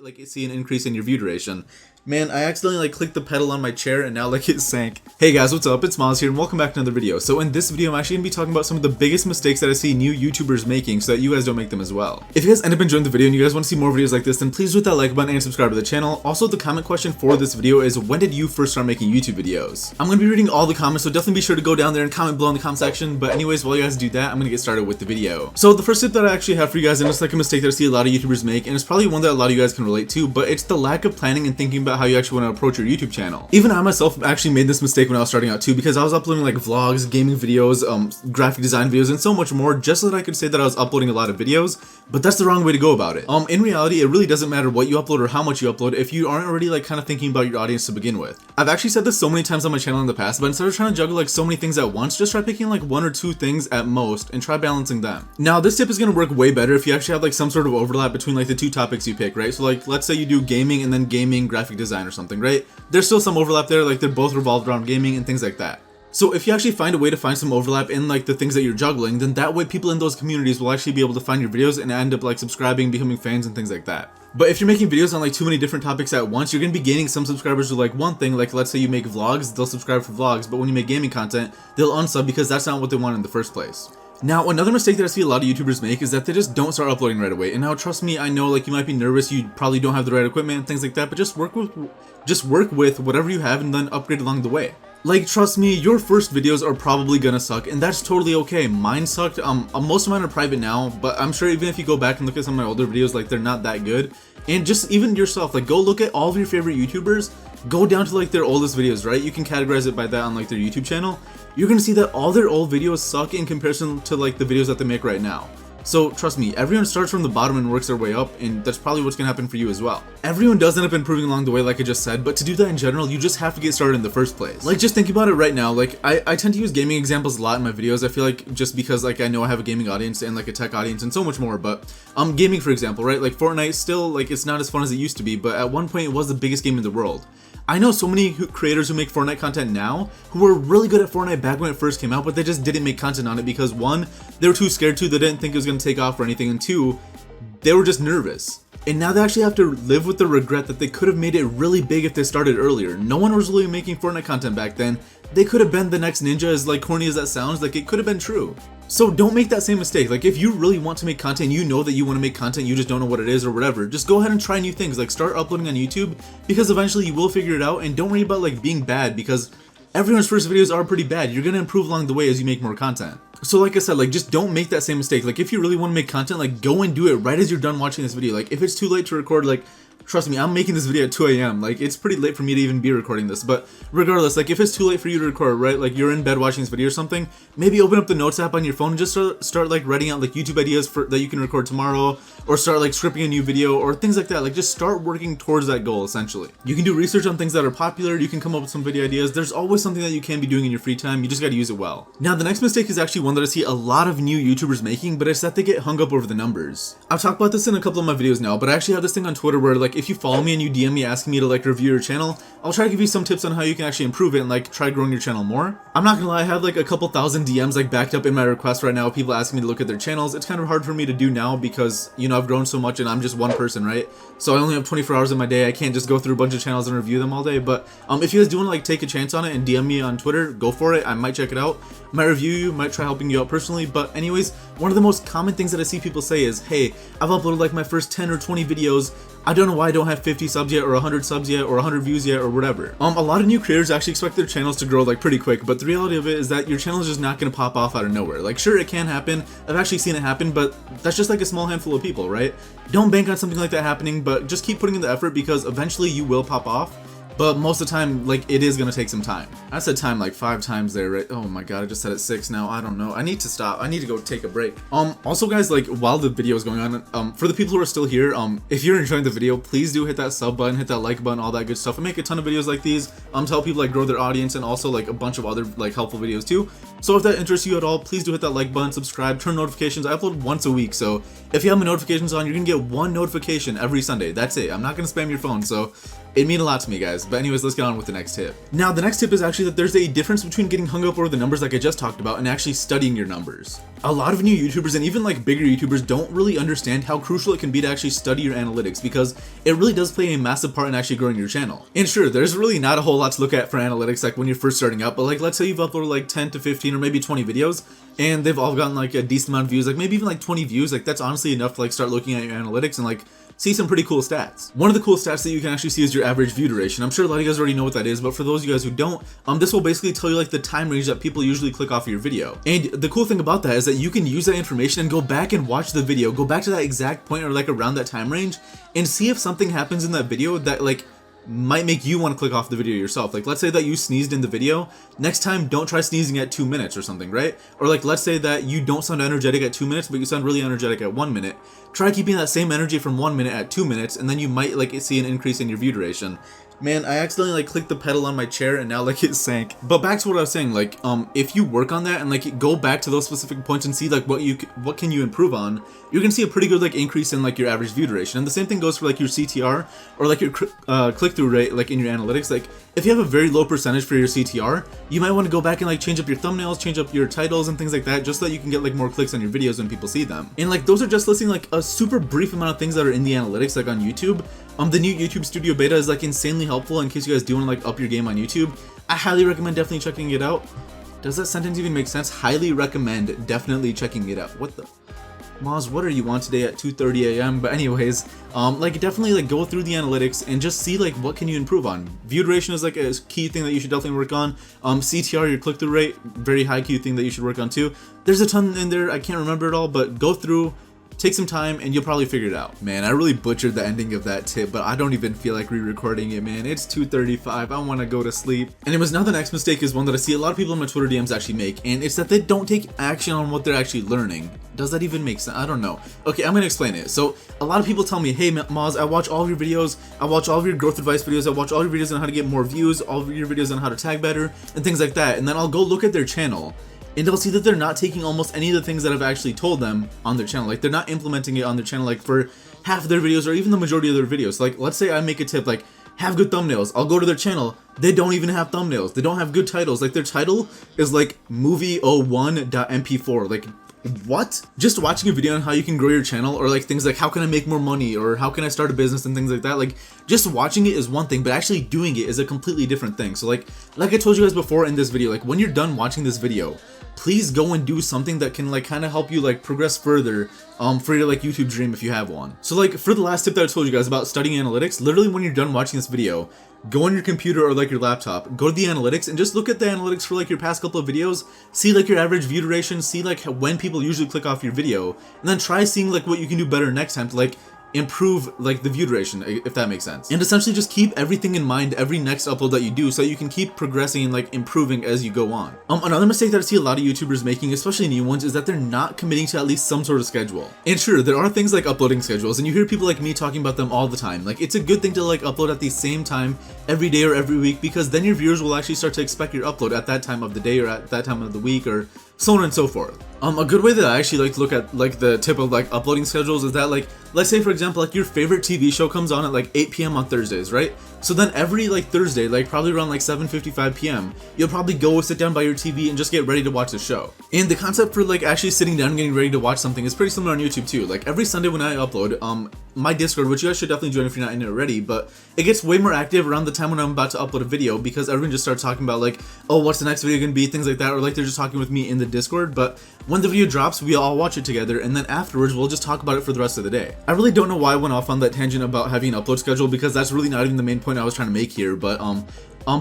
like see an increase in your view duration. Man, I accidentally like clicked the pedal on my chair and now like it sank. Hey guys, what's up? It's Muaaz here and welcome back to another video. So in this video, I'm actually gonna be talking about some of the biggest mistakes that I see new YouTubers making so that you guys don't make them as well. If you guys end up enjoying the video and you guys want to see more videos like this, then please hit that like button and subscribe to the channel. Also, the comment question for this video is, when did you first start making YouTube videos? I'm gonna be reading all the comments, so definitely be sure to go down there and comment below in the comment section. But anyways, while you guys do that, I'm gonna get started with the video. So the first tip that I actually have for you guys, and it's like a mistake that I see a lot of YouTubers make, and it's probably one that a lot of you guys can relate to, but it's the lack of planning and thinking about how you actually want to approach your YouTube channel. Even I myself actually made this mistake when I was starting out too, because I was uploading like vlogs, gaming videos, graphic design videos, and so much more, just so that I could say that I was uploading a lot of videos, but that's the wrong way to go about it. In reality, it really doesn't matter what you upload or how much you upload if you aren't already like kind of thinking about your audience to begin with. I've actually said this so many times on my channel in the past, but instead of trying to juggle like so many things at once, just try picking like one or two things at most and try balancing them. Now, this tip is going to work way better if you actually have like some sort of overlap between like the two topics you pick, right? So like, let's say you do gaming and then gaming graphic design or something, right? There's still some overlap there, like they're both revolved around gaming and things like that. So if you actually find a way to find some overlap in like the things that you're juggling, then that way people in those communities will actually be able to find your videos and end up like subscribing, becoming fans and things like that. But if you're making videos on like too many different topics at once, you're going to be gaining some subscribers to like one thing. Like let's say you make vlogs, they'll subscribe for vlogs, but when you make gaming content, they'll unsub because that's not what they want in the first place. Now, another mistake that I see a lot of YouTubers make is that they just don't start uploading right away. And now, trust me, I know like you might be nervous, you probably don't have the right equipment and things like that, but just work with whatever you have and then upgrade along the way. Like, trust me, your first videos are probably gonna suck, and that's totally okay. Mine sucked. Most of mine are private now, but I'm sure even if you go back and look at some of my older videos, like they're not that good. And just even yourself, like go look at all of your favorite YouTubers, go down to like their oldest videos, right? You can categorize it by that on like their YouTube channel. You're gonna see that all their old videos suck in comparison to like the videos that they make right now. So trust me, everyone starts from the bottom and works their way up, and that's probably what's gonna happen for you as well. Everyone does end up improving along the way, like I just said, but to do that in general, you just have to get started in the first place. Like, just think about it right now. Like, I tend to use gaming examples a lot in my videos. I feel like just because like I know I have a gaming audience and like a tech audience and so much more, but gaming, for example, right? Like Fortnite still, like, it's not as fun as it used to be, but at one point it was the biggest game in the world. I know so many creators who make Fortnite content now who were really good at Fortnite back when it first came out, but they just didn't make content on it because one, they were too scared to, they didn't think it was going to take off or anything, and two, they were just nervous. And now they actually have to live with the regret that they could have made it really big if they started earlier. No one was really making Fortnite content back then. They could have been the next Ninja, as like corny as that sounds, like it could have been true. So don't make that same mistake. Like if you really want to make content, you know that you want to make content, you just don't know what it is or whatever, just go ahead and try new things. Like start uploading on YouTube, because eventually you will figure it out, and don't worry about like being bad, because everyone's first videos are pretty bad. You're gonna improve along the way as you make more content. So like I said, like just don't make that same mistake. Like if you really want to make content, like go and do it right as you're done watching this video. Like if it's too late to record, like trust me, I'm making this video at 2 a.m. Like it's pretty late for me to even be recording this, but regardless, like if it's too late for you to record, right? Like you're in bed watching this video or something, maybe open up the notes app on your phone and just start like writing out like YouTube ideas that you can record tomorrow, or start like scripting a new video or things like that. Like just start working towards that goal essentially. You can do research on things that are popular, you can come up with some video ideas. There's always something that you can be doing in your free time, you just gotta use it well. Now the next mistake is actually one that I see a lot of new YouTubers making, but it's that they get hung up over the numbers. I've talked about this in a couple of my videos now, but I actually have this thing on Twitter where like if you follow me and you DM me asking me to like review your channel, I'll try to give you some tips on how you can actually improve it and like try growing your channel more. I'm not gonna lie, I have like a couple thousand DMs like backed up in my requests right now, people asking me to look at their channels. It's kind of hard for me to do now because, you know, I've grown so much and I'm just one person, right? So I only have 24 hours in my day. I can't just go through a bunch of channels and review them all day. But if you guys do want to like take a chance on it and DM me on Twitter, go for it. I might check it out, might review you, might try helping you out personally. But anyways, one of the most common things that I see people say is, hey, I've uploaded like my first 10 or 20 videos. I don't know why I don't have 50 subs yet, or 100 subs yet, or 100 views yet, or whatever. A lot of new creators actually expect their channels to grow like pretty quick, but the reality of it is that your channel is just not gonna pop off out of nowhere. Like sure, it can happen. I've actually seen it happen, but that's just like a small handful of people, right? Don't bank on something like that happening, but just keep putting in the effort, because eventually you will pop off. But most of the time, like, it is gonna take some time. I said time like 5 times there, right? Oh my god, I just said it 6 now. I don't know. I need to stop. I need to go take a break. Also guys, like, while the video is going on, for the people who are still here, if you're enjoying the video, please do hit that sub button, hit that like button, all that good stuff. I make a ton of videos like these, to help people like grow their audience, and also like a bunch of other like helpful videos too. So if that interests you at all, please do hit that like button, subscribe, turn notifications. I upload once a week, so if you have my notifications on, you're gonna get 1 notification every Sunday. That's it. I'm not gonna spam your phone, so It mean a lot to me, guys. But anyways, let's get on with the next tip. Now, the next tip is actually that there's a difference between getting hung up over the numbers like I just talked about and actually studying your numbers. A lot of new YouTubers and even like bigger YouTubers don't really understand how crucial it can be to actually study your analytics, because it really does play a massive part in actually growing your channel. And sure, there's really not a whole lot to look at for analytics like when you're first starting out, but like let's say you've uploaded like 10 to 15 or maybe 20 videos and they've all gotten like a decent amount of views, like maybe even like 20 views, like that's honestly enough to like start looking at your analytics and like see some pretty cool stats. One of the cool stats that you can actually see is your average view duration. I'm sure a lot of you guys already know what that is, but for those of you guys who don't, this will basically tell you like the time range that people usually click off of your video. And the cool thing about that is that you can use that information and go back and watch the video, go back to that exact point or like around that time range and see if something happens in that video that like might make you want to click off the video yourself. Like let's say that you sneezed in the video, next time don't try sneezing at 2 minutes or something, right? Or like let's say that you don't sound energetic at 2 minutes but you sound really energetic at 1 minute. Try keeping that same energy from 1 minute at 2 minutes and then you might like see an increase in your view duration. Man, I accidentally like clicked the pedal on my chair and now like it sank. But back to what I was saying, like if you work on that and like go back to those specific points and see like what can you improve on, you're gonna see a pretty good like increase in like your average view duration. And the same thing goes for like your CTR or like your click-through rate like in your analytics. Like if you have a very low percentage for your CTR, you might want to go back and like change up your thumbnails, change up your titles and things like that, just so that you can get like more clicks on your videos when people see them. And like those are just listing like a super brief amount of things that are in the analytics like on YouTube. The new YouTube Studio Beta is like insanely helpful in case you guys do want to like up your game on YouTube. I highly recommend definitely checking it out. Does that sentence even make sense? Highly recommend definitely checking it out. What the? Muaaz, what are you on today at 2:30 a.m.? But anyways, like definitely like go through the analytics and just see like what can you improve on. View duration is like a key thing that you should definitely work on. CTR, your click-through rate, very high key thing that you should work on too. There's a ton in there, I can't remember it all, but go through, take some time and you'll probably figure it out. Man, I really butchered the ending of that tip, but I don't even feel like re-recording it, man. It's 2:35, I want to go to sleep. Anyways, now the next mistake is one that I see a lot of people in my Twitter DMs actually make, and it's that they don't take action on what they're actually learning. Does that even make sense? I don't know. Okay, I'm gonna explain it. So a lot of people tell me, hey Muaaz, I watch all of your videos, I watch all of your growth advice videos, I watch all your videos on how to get more views, all of your videos on how to tag better, and things like that. And then I'll go look at their channel, and they'll see that they're not taking almost any of the things that I've actually told them on their channel. Like they're not implementing it on their channel like for half of their videos or even the majority of their videos. Like let's say I make a tip like have good thumbnails. I'll go to their channel. They don't even have thumbnails. They don't have good titles. Like their title is like movie01.mp4. Like what? Just watching a video on how you can grow your channel or like things like how can I make more money or how can I start a business and things like that, like just watching it is one thing, but actually doing it is a completely different thing. So like I told you guys before in this video, like when you're done watching this video, please go and do something that can like kind of help you like progress further for your like YouTube dream if you have one. So like for the last tip that I told you guys about studying analytics, literally when you're done watching this video, go on your computer or like your laptop, go to the analytics and just look at the analytics for like your past couple of videos, see like your average view duration, see like when people usually click off your video, and then try seeing like what you can do better next time to like improve like the view duration, if that makes sense. And essentially just keep everything in mind every next upload that you do so you can keep progressing and like improving as you go on. Another mistake that I see a lot of YouTubers making, especially new ones, is that they're not committing to at least some sort of schedule. And sure, there are things like uploading schedules, and you hear people like me talking about them all the time. Like it's a good thing to like upload at the same time every day or every week, because then your viewers will actually start to expect your upload at that time of the day or at that time of the week or so on and so forth. A good way that I actually like to look at like the tip of like uploading schedules is that like let's say for example like your favorite TV show comes on at like 8 p.m. on Thursdays, right? So then every like Thursday, like probably around like 7:55 p.m. you'll probably go sit down by your TV and just get ready to watch the show. And the concept for like actually sitting down and getting ready to watch something is pretty similar on YouTube too. Like every Sunday when I upload, my Discord, which you guys should definitely join if you're not in it already, but it gets way more active around the time when I'm about to upload a video because everyone just starts talking about like, oh, what's the next video gonna be, things like that, or like they're just talking with me in the Discord. But when the video drops, we all watch it together, and then afterwards we'll just talk about it for the rest of the day. I really don't know why I went off on that tangent about having an upload schedule, because that's really not even the main point I was trying to make here. But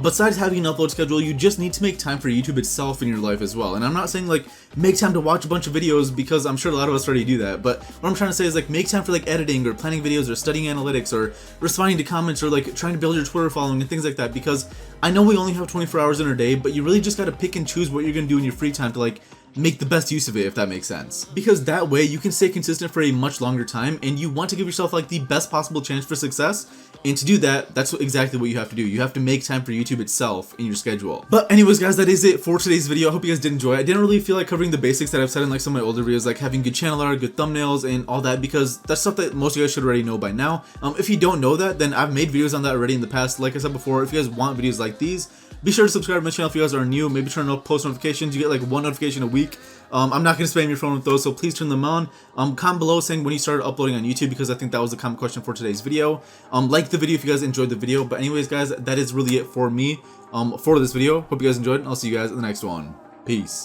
besides having an upload schedule, you just need to make time for YouTube itself in your life as well. And I'm not saying like make time to watch a bunch of videos, because I'm sure a lot of us already do that, but what I'm trying to say is like make time for like editing or planning videos or studying analytics or responding to comments or like trying to build your Twitter following and things like that, because I know we only have 24 hours in our day, but you really just got to pick and choose what you're gonna do in your free time to like make the best use of it, if that makes sense. Because that way you can stay consistent for a much longer time, and you want to give yourself like the best possible chance for success. And to do that, that's exactly what you have to do. You have to make time for YouTube itself in your schedule. But anyways, guys, that is it for today's video. I hope you guys did enjoy. I didn't really feel like covering the basics that I've said in like some of my older videos, like having good channel art, good thumbnails, and all that, because that's stuff that most of you guys should already know by now. If you don't know that, then I've made videos on that already in the past. Like I said before, if you guys want videos like these, be sure to subscribe to my channel if you guys are new. Maybe turn on post notifications. You get like 1 notification a week. I'm not going to spam your phone with those, so please turn them on. Comment below saying when you started uploading on YouTube, because I think that was a common question for today's video. Like the video if you guys enjoyed the video. But anyways, guys, that is really it for me for this video. Hope you guys enjoyed, and I'll see you guys in the next one. Peace.